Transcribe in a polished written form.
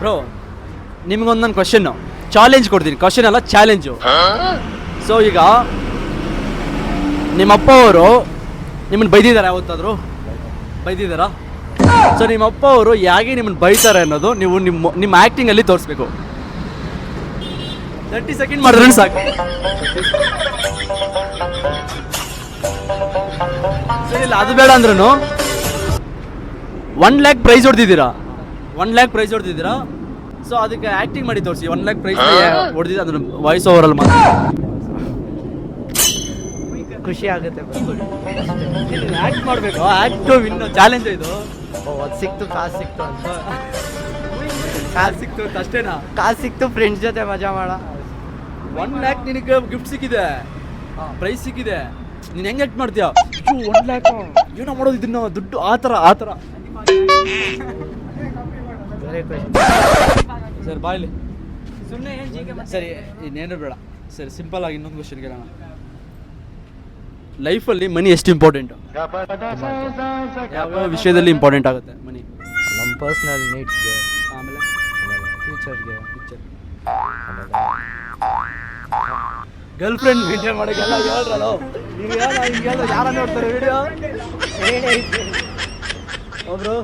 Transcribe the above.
Bro ನಿಮ್ಗೊಂದು ನಾನು question challenge ಕೊಡ್ತೀನಿ. ಕ್ವಶನ್ ಅಲ್ಲ, ಚಾಲೆಂಜು. ಸೊ ಈಗ ನಿಮ್ಮಪ್ಪ ಅವರು ನಿಮ್ಮನ್ನು ಬೈದಿದ್ದಾರೆ, ಯಾವತ್ತಾದರೂ ಬೈದಿದ್ದಾರಾ? ಸೊ ನಿಮ್ಮಪ್ಪ ಅವರು ಹೇಗೆ ನಿಮ್ಮನ್ನು ಬೈತಾರೆ ಅನ್ನೋದು ನೀವು ನಿಮ್ಮ ಆ್ಯಕ್ಟಿಂಗಲ್ಲಿ ತೋರಿಸ್ಬೇಕು. 30 ಸೆಕೆಂಡ್ ಮಾಡಿದ್ರೆ ಸಾಕು. ಸರಿ, ಇಲ್ಲ ಅದು ಬೇಡ ಅಂದ್ರೂ 1 lakh ಪ್ರೈಸ್ ಹೊಡೆದಿದ್ದೀರಾ, 1 lakh ಪ್ರೈಸ್ ಹೊಡೆದಿದ್ದೀರಾ. ಸೊ ಅದಕ್ಕೆ ಆ್ಯಕ್ಟಿಂಗ್ ಮಾಡಿ ತೋರಿಸಿ. 1 lakh ಪ್ರೈಸ್ ಹೊಡೆದಿದ್ದು ಅದನ್ನು ವಾಯ್ಸ್ ಓವರಲ್ಲಿ ಮಾತ್ರ ಖುಷಿ ಆಗುತ್ತೆ. ಆ್ಯಕ್ಟ್ ಮಾಡಬೇಕು. ಆ್ಯಕ್ಟು ಇನ್ನು ಚಾಲೆಂಜ್ ಇದು. ಅದು ಸಿಕ್ತು, ಕಾಸು ಸಿಕ್ತು ಅಂತ. ಕಾಸು ಸಿಕ್ತು ಅಂತ ಅಷ್ಟೇನಾ? ಕಾಸು ಸಿಕ್ತು, ಫ್ರೆಂಡ್ಸ್ ಜೊತೆ ಮಜಾ ಮಾಡ. 1 lakh ನಿನಗೆ ಗಿಫ್ಟ್ ಸಿಕ್ಕಿದೆ, ಪ್ರೈಸ್ ಸಿಕ್ಕಿದೆ, ನೀನು ಹೆಂಗೆ ಆ್ಯಕ್ಟ್ ಮಾಡ್ತೀಯ? 1 lakh ಏನೋ ಮಾಡೋದು ಇದನ್ನ ದುಡ್ಡು ಆ ಥರ ವೆರಿ ಖುಷಿ. ಸರ್ ಬಾಯ್ಲಿ ಸುಮ್ಮನೆ ಸರಿ, ಇನ್ನೇನು ಬೇಡ. ಸರಿ, ಸಿಂಪಲ್ ಆಗಿ ಇನ್ನೊಂದು ಕ್ವಶನ್ ಕೇಳೋಣ. ಲೈಫಲ್ಲಿ ಮನಿ ಎಷ್ಟು ಇಂಪಾರ್ಟೆಂಟು? ಯಾವ ವಿಷಯದಲ್ಲಿ ಇಂಪಾರ್ಟೆಂಟ್ ಆಗುತ್ತೆ ಮನಿ? ನಮ್ಮ ಪರ್ಸ್ನಲ್ ನೀಡ್ಸ್ಗೆ, ಆಮೇಲೆ ಫ್ಯೂಚರ್ಗೆ. ಗರ್ಲ್ ಫ್ರೆಂಡ್ ಮೇಂಟೈನ್ ಮಾಡೋಕ್ಕೆಲ್ಲ ಹೇಳ್ರಲ್ಲ ನೀವು. ಹಿಂಗೆಲ್ಲ ಯಾರ ನೋಡ್ತಾರೆ ವಿಡಿಯೋ? ಒಬ್ರು